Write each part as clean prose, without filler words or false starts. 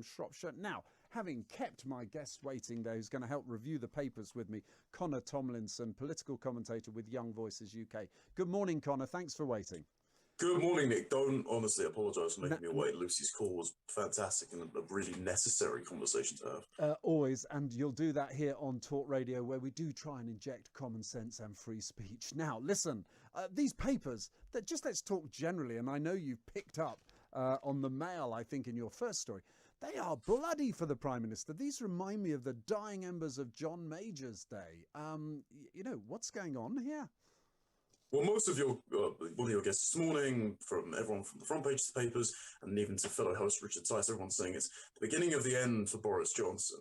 Shropshire. Now, having kept my guest waiting there, who's going to help review the papers with me, Connor Tomlinson, political commentator with Young Voices UK. Good morning, Connor. Thanks for waiting. Good morning, Nick. Don't honestly apologise for making me wait. Lucy's call was fantastic and a really necessary conversation to have. Always, and you'll do that here on talkRADIO, where we do try and inject common sense and free speech. Now, listen, these papers, let's talk generally, and I know you've picked up on the Mail, I think, in your first story. They are bloody for the Prime Minister. These remind me of the dying embers of John Major's day. What's going on here? Well, most of one of your guests this morning, from everyone from the front page of the papers, and even to fellow host Richard Tice, everyone's saying it's the beginning of the end for Boris Johnson.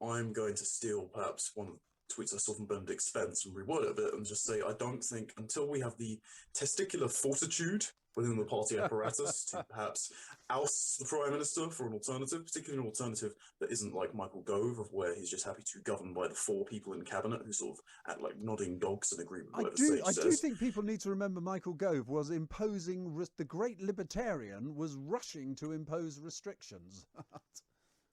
I'm going to steal perhaps one of the tweets I saw from Benedict Spence and reword it a bit and just say, I don't think until we have the testicular fortitude within the party apparatus to perhaps oust the Prime Minister for an alternative, particularly an alternative that isn't like Michael Gove, of where he's just happy to govern by the 4 people in cabinet who sort of act like nodding dogs in agreement with whatever Sage says. I do think people need to remember Michael Gove was imposing, the great libertarian was rushing to impose restrictions.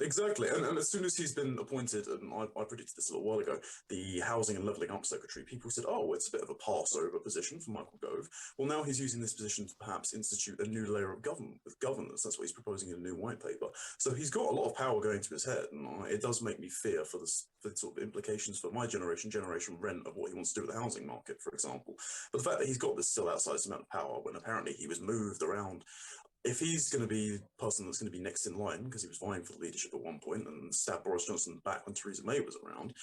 Exactly, and as soon as he's been appointed, and I predicted this a little while ago, the Housing and Levelling Up Secretary, people said, oh, it's a bit of a Passover position for Michael Gove. Well, now he's using this position to perhaps institute a new layer of government with governance. That's what he's proposing in a new white paper. So he's got a lot of power going to his head, and it does make me fear for the sort of implications for my generation rent of what he wants to do with the housing market, for example. But the fact that he's got this still outsized amount of power, when apparently he was moved around. If he's going to be the person that's going to be next in line, because he was vying for the leadership at one point and stabbed Boris Johnson back when Theresa May was around,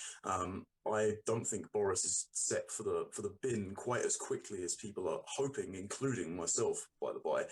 I don't think Boris is set for the bin quite as quickly as people are hoping, including myself, by the by.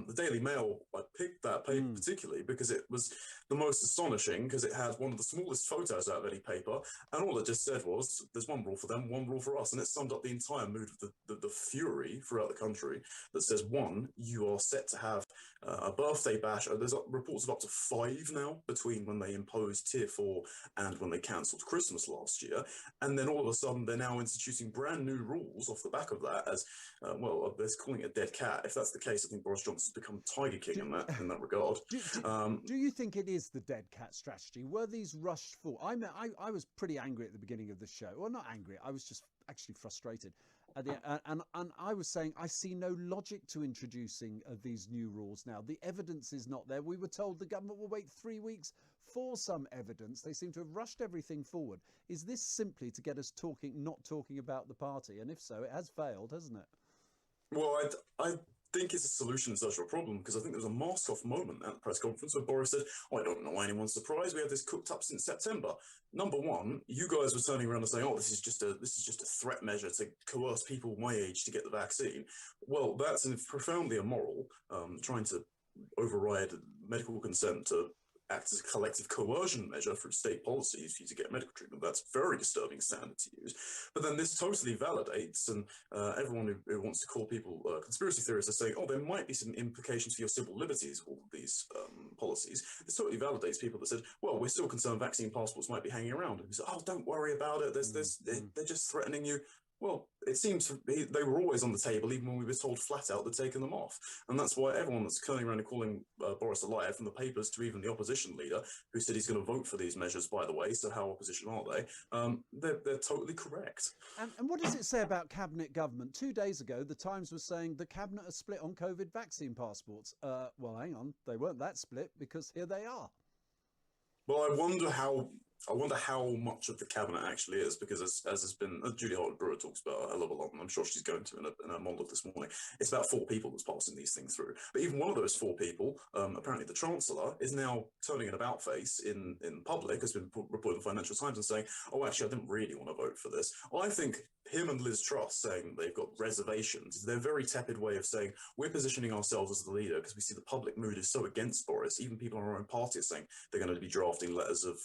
The Daily Mail, I picked that paper particularly because it was the most astonishing, because it had one of the smallest photos out of any paper, and all it just said was, there's one rule for them, one rule for us, and it summed up the entire mood of the fury throughout the country that says, 1, you are set to have a birthday bash. There's reports of up to 5 now between when they imposed Tier 4 and when they cancelled Christmas last year. And then all of a sudden, they're now instituting brand new rules off the back of that as, they're calling it a dead cat. If that's the case, I think Boris Johnson's become Tiger King in that regard. Do you think it is the dead cat strategy? Were these rushed for? I was pretty angry at the beginning of the show. Well, not angry. I was just actually frustrated. And I was saying, I see no logic to introducing these new rules now. The evidence is not there. We were told the government will wait 3 weeks for some evidence. They seem to have rushed everything forward. Is this simply to get us not talking about the party? And if so, it has failed, hasn't it? Well, I think it's a solution to such a problem, because I think there was a mask-off moment at the press conference where Boris said, I don't know why anyone's surprised. We had this cooked up since September. Number one, you guys were turning around and saying, this is just a threat measure to coerce people my age to get the vaccine. Well, that's profoundly immoral, trying to override medical consent to act as a collective coercion measure through state policies for you to get medical treatment. That's a very disturbing standard to use. But then this totally validates, and everyone who wants to call people conspiracy theorists are saying, there might be some implications for your civil liberties, all of these policies. This totally validates people that said, we're still concerned vaccine passports might be hanging around. And we said, don't worry about it. They're just threatening you. Well, it seems they were always on the table, even when we were told flat out they're taking them off. And that's why everyone that's turning around and calling Boris a liar, from the papers to even the opposition leader, who said he's going to vote for these measures, by the way, so how opposition are they? They're totally correct. And what does it say about cabinet government? 2 days ago, the Times was saying the cabinet are split on COVID vaccine passports. Well, hang on, they weren't that split, because here they are. Well, I wonder how much of the cabinet actually is, because as has been, Julie Harwood-Brewer talks about a hell of a lot, and I'm sure she's going to in her monologue this morning. It's about 4 people that's passing these things through. But even one of those 4 people, apparently the Chancellor, is now turning an about face in public, has been reported in the Financial Times and saying, actually, I didn't really want to vote for this. I think him and Liz Truss saying they've got reservations is their very tepid way of saying, we're positioning ourselves as the leader because we see the public mood is so against Boris. Even people in our own party are saying they're going to be drafting letters of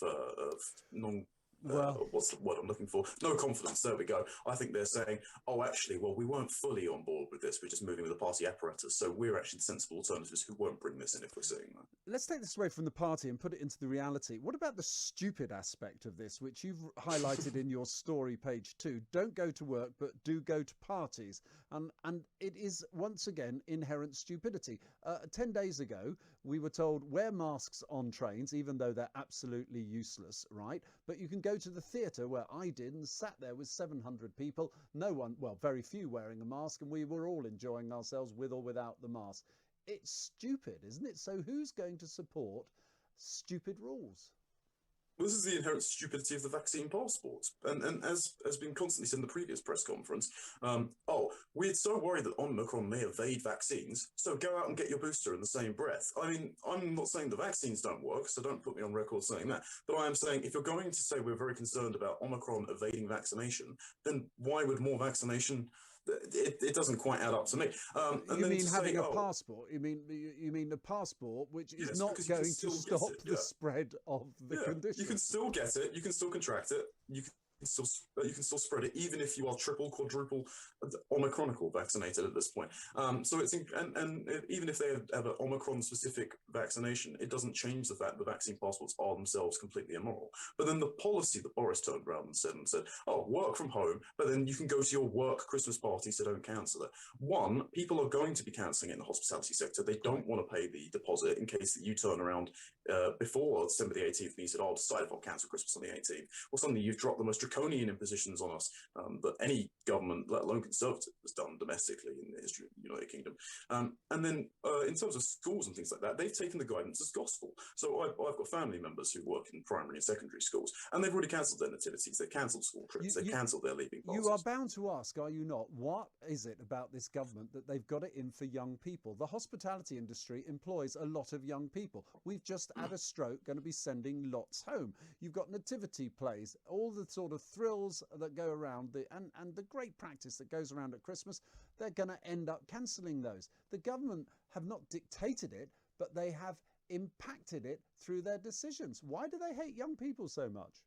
what's the word I'm looking for? No confidence. There we go. I think they're saying, actually, we weren't fully on board with this. We're just moving with the party apparatus. So we're actually sensible alternatives who won't bring this in if we're saying that. Let's take this away from the party and put it into the reality. What about the stupid aspect of this, which you've highlighted in your story, page 2? Don't go to work, but do go to parties. And it is, once again, inherent stupidity. 10 days ago, we were told wear masks on trains, even though they're absolutely useless, right? But you can go to the theatre, where I did, and sat there with 700 people, no one, well, very few wearing a mask, and we were all enjoying ourselves with or without the mask. It's stupid, isn't it? So who's going to support stupid rules? Well, this is the inherent stupidity of the vaccine passports. And as has been constantly said in the previous press conference, we're so worried that Omicron may evade vaccines, so go out and get your booster in the same breath. I mean, I'm not saying the vaccines don't work, so don't put me on record saying that. But I am saying if you're going to say we're very concerned about Omicron evading vaccination, then why would more vaccination... It doesn't quite add up to me. You mean having a passport? You mean a passport which is not going to stop the spread of the condition? You can still get it. You can still contract it. You can still spread it, even if you are triple, quadruple, Omicronical vaccinated at this point. So it's and even if they have an Omicron-specific vaccination, it doesn't change the fact that vaccine passports are themselves completely immoral. But then the policy that Boris turned around and said, oh, work from home, but then you can go to your work Christmas party, so don't cancel it. One, people are going to be cancelling it in the hospitality sector. They don't want to pay the deposit in case that you turn around before December the 18th and you said, oh, I'll decide if I'll cancel Christmas on the 18th. Well, suddenly you've dropped the most draconian impositions on us that any government, let alone Conservative, has done domestically in the history of the United Kingdom. And then in terms of schools and things like that, they've taken the guidance as gospel. So I've got family members who work in primary and secondary schools, and they've already cancelled their nativities, they've cancelled school trips, they've cancelled their leaving passes. You are bound to ask, are you not, what is it about this government that they've got it in for young people? The hospitality industry employs a lot of young people. We've just had a stroke, going to be sending lots home. You've got nativity plays, all the sort of thrills that go around, and the great practice that goes around at Christmas, they're going to end up cancelling those. The government have not dictated it, but they have impacted it through their decisions. Why do they hate young people so much?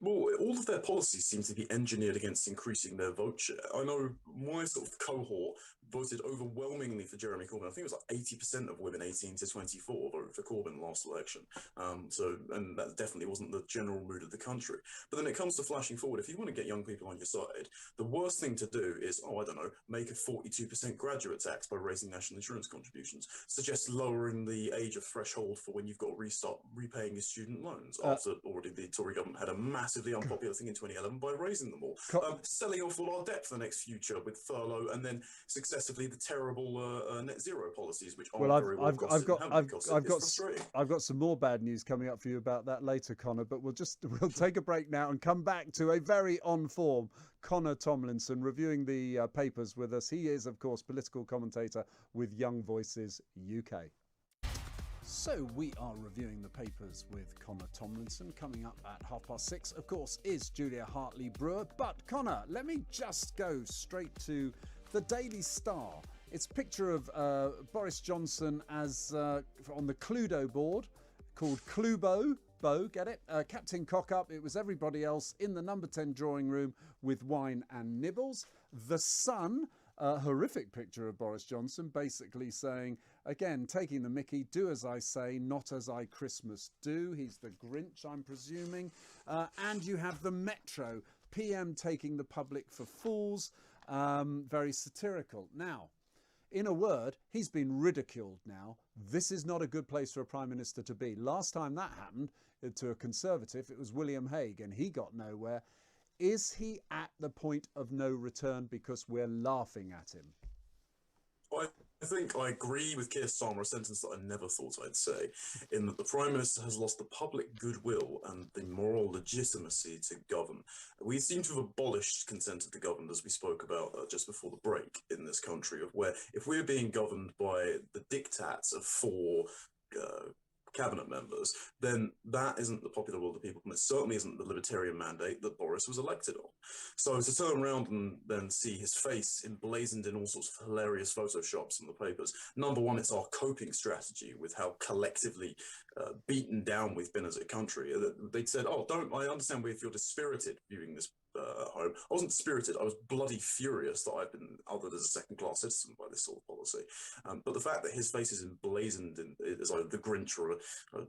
Well, all of their policies seem to be engineered against increasing their vote share. I know my sort of cohort voted overwhelmingly for Jeremy Corbyn. I think it was like 80% of women 18 to 24 voted for Corbyn last election. And that definitely wasn't the general mood of the country. But then it comes to flashing forward. If you want to get young people on your side, the worst thing to do is, make a 42% graduate tax by raising national insurance contributions. Suggest lowering the age of threshold for when you've got to restart repaying your student loans after already the Tory government had a massively unpopular thing in 2011 by raising them all. Selling off all our debt for the next future with furlough, and then successively the terrible net zero policies, which aren't very well costed. I've got some more bad news coming up for you about that later, Connor, but we'll take a break now and come back to a very on form Connor Tomlinson reviewing the papers with us. He is, of course, political commentator with Young Voices UK. So we are reviewing the papers with Connor Tomlinson. Coming up at 6:30, of course, is Julia Hartley-Brewer. But Connor, let me just go straight to the Daily Star. It's a picture of Boris Johnson as on the Cluedo board, called Clubo. Get it? Captain Cock-Up. It was everybody else in the number 10 drawing room with wine and nibbles. The Sun, a horrific picture of Boris Johnson, basically saying, again, taking the mickey, do as I say, not as I Christmas do. He's the Grinch, I'm presuming. And you have the Metro, PM taking the public for fools, very satirical. Now, in a word, he's been ridiculed now. This is not a good place for a Prime Minister to be. Last time that happened to a Conservative, it was William Hague, and he got nowhere. Is he at the point of no return because we're laughing at him? I think I agree with Keir Starmer, a sentence that I never thought I'd say, in that the Prime Minister has lost the public goodwill and the moral legitimacy to govern. We seem to have abolished consent to govern, as we spoke about just before the break in this country, of where if we're being governed by the diktats of four cabinet members, then that isn't the popular will of the people, and it certainly isn't the libertarian mandate that Boris was elected on. So to turn around and then see his face emblazoned in all sorts of hilarious photoshops in the papers, number one, it's our coping strategy with how collectively beaten down we've been as a country. They'd said, I understand if you're dispirited viewing this at home. I wasn't dispirited, I was bloody furious that I've been othered as a second-class citizen by this sort of policy. But the fact that his face is emblazoned as either the Grinch or a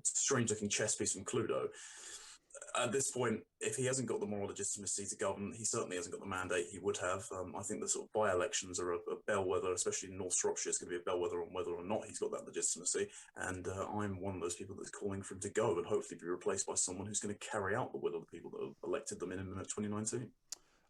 strange-looking chess piece from Cluedo, At this point, if he hasn't got the moral legitimacy to govern, he certainly hasn't got the mandate he would have. I think the sort of by-elections are a bellwether, especially in North Shropshire. It's going to be a bellwether on whether or not he's got that legitimacy. And I'm one of those people that's calling for him to go and hopefully be replaced by someone who's going to carry out the will of the people that have elected them in 2019.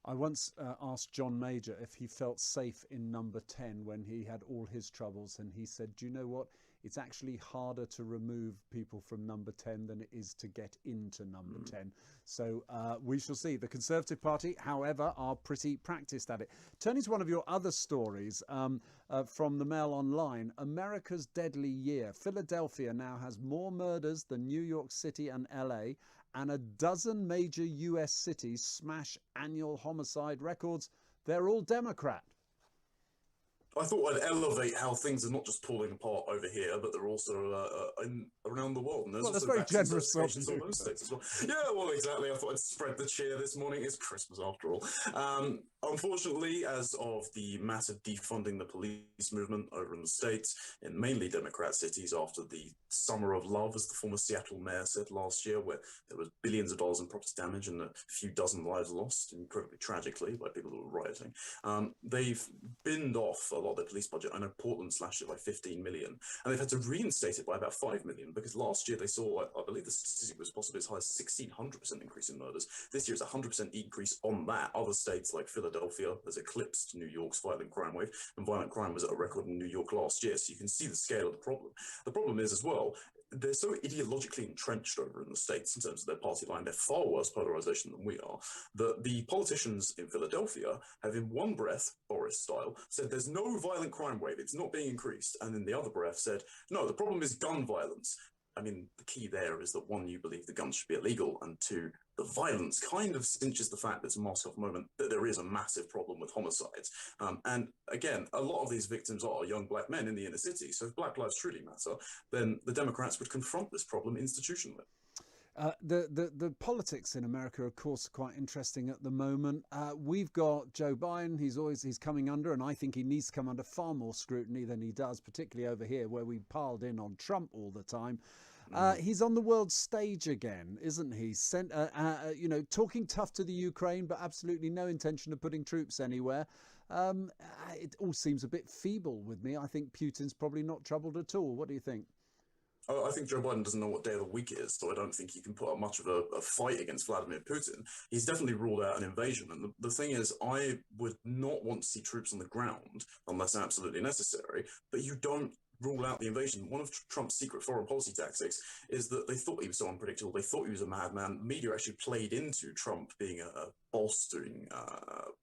I once asked John Major if he felt safe in number 10 when he had all his troubles, and he said, do you know what? It's actually harder to remove people from number 10 than it is to get into number 10. So we shall see. The Conservative Party, however, are pretty practiced at it. Turning to one of your other stories from the Mail Online, America's Deadly Year. Philadelphia now has more murders than New York City and LA, and a dozen major US cities smash annual homicide records. They're all Democrat. I thought I'd elevate how things are not just falling apart over here, but they're also around the world. And there's that's also very generous of in those states as well. Yeah, well, exactly. I thought I'd spread the cheer this morning. It's Christmas after all. Unfortunately, as of the massive defunding the police movement over in the States, in mainly Democrat cities after the summer of love, as the former Seattle mayor said last year, where there was billions of dollars in property damage and a few dozen lives lost, incredibly tragically, by people who were rioting, they've binned off a lot of their police budget. I know Portland slashed it by 15 million, and they've had to reinstate it by about 5 million, because last year they saw, I believe the statistic was possibly as high as 1,600% increase in murders. This year it's 100% increase on that. Other states like Philadelphia has eclipsed New York's violent crime wave, and violent crime was at a record in New York last year, so you can see the scale of the problem. The problem is as well, they're so ideologically entrenched over in the States in terms of their party line. They're far worse polarization than we are, that the politicians in Philadelphia have in one breath, Boris style, said there's no violent crime wave, it's not being increased, and in the other breath said, no, the problem is gun violence. I mean, the key there is that, one, you believe the guns should be illegal, and two, the violence kind of cinches the fact that it's a mask-off moment that there is a massive problem with homicides. And again, a lot of these victims are young black men in the inner city. So if Black lives truly matter, then the Democrats would confront this problem institutionally. The politics in America, of course, are quite interesting at the moment. We've got Joe Biden. He's coming under, and I think he needs to come under far more scrutiny than he does, particularly over here where we piled in on Trump all the time. He's on the world stage again, isn't he? Talking tough to the Ukraine, but absolutely no intention of putting troops anywhere. It all seems a bit feeble with me. I think Putin's probably not troubled at all. What do you think? I think Joe Biden doesn't know what day of the week it is, so I don't think he can put up much of a fight against Vladimir Putin. He's definitely ruled out an invasion. And the thing is, I would not want to see troops on the ground unless absolutely necessary, but you don't rule out the invasion. One of Trump's secret foreign policy tactics is that they thought he was so unpredictable. They thought he was a madman. Media actually played into Trump being a bolstering,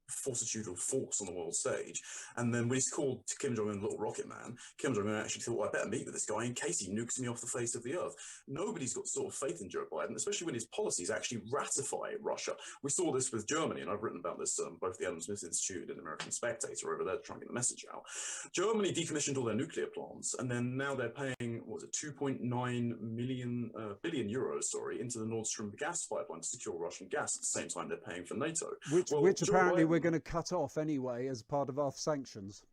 fortitudinal force on the world stage. And then when he's called Kim Jong-un Little Rocket Man, Kim Jong-un actually thought, well, I better meet with this guy in case he nukes me off the face of the earth. Nobody's got sort of faith in Joe Biden, especially when his policies actually ratify Russia. We saw this with Germany, and I've written about this, both the Adam Smith Institute and American Spectator over there trying to get the message out. Germany decommissioned all their nuclear plants, and then now they're paying, 2.9 billion euros, into the Nord Stream gas pipeline to secure Russian gas at the same time they're paying for NATO. Which apparently we're going to cut off anyway as part of our sanctions.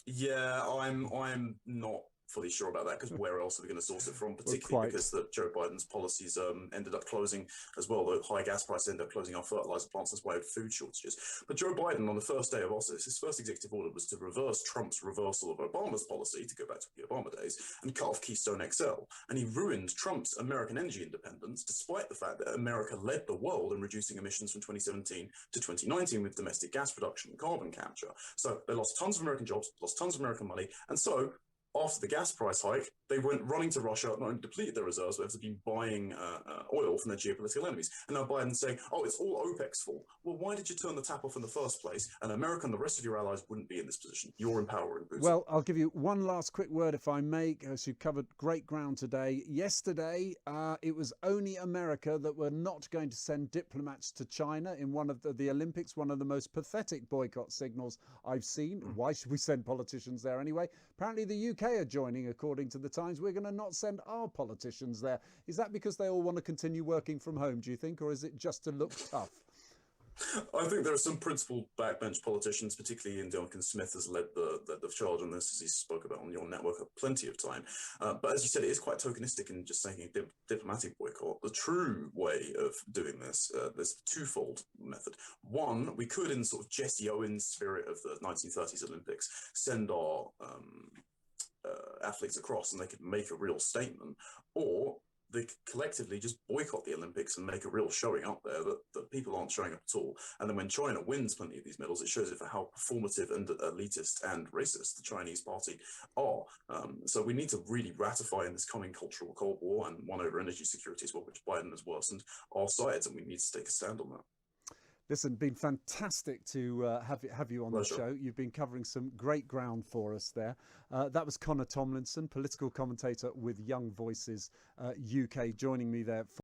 Yeah, I'm not fully sure about that, because where else are we going to source it from, particularly because Joe Biden's policies ended up closing as well. The high gas prices ended up closing our fertilizer plants. That's why we had food shortages. But Joe Biden, on the first day of office, his first executive order was to reverse Trump's reversal of Obama's policy, to go back to the Obama days, and cut off Keystone XL. And he ruined Trump's American energy independence, despite the fact that America led the world in reducing emissions from 2017 to 2019 with domestic gas production and carbon capture. So they lost tons of American jobs, lost tons of American money, and so after the gas price hike, they went running to Russia, not only depleted their reserves, but have been buying oil from their geopolitical enemies. And now Biden's saying, oh, it's all OPEC's fault. Well, why did you turn the tap off in the first place? And America and the rest of your allies wouldn't be in this position. You're empowering Putin. Well, I'll give you one last quick word, if I may, because you've covered great ground today. Yesterday, it was only America that were not going to send diplomats to China in one of the Olympics, one of the most pathetic boycott signals I've seen. Why should we send politicians there anyway? Apparently the UK are joining, according to the Times. We're going to not send our politicians there. Is that because they all want to continue working from home, do you think, or is it just to look tough? I think there are some principled backbench politicians, particularly Ian Duncan Smith, has led the charge on this, as he spoke about on your network plenty of time. But as you said, it is quite tokenistic in just saying a diplomatic boycott. The true way of doing this, there's a twofold method. One, we could, in sort of Jesse Owens' spirit of the 1930s Olympics, send our athletes across and they could make a real statement, or they collectively just boycott the Olympics and make a real showing up there that people aren't showing up at all. And then when China wins plenty of these medals, it shows it for how performative and elitist and racist the Chinese party are. So we need to really ratify in this coming cultural Cold War and one over energy security as well, which Biden has worsened, our sides, and we need to take a stand on that. Listen, been fantastic to have you on Pleasure. the show. You've been covering some great ground for us there. That was Connor Tomlinson, political commentator with Young Voices UK, joining me there.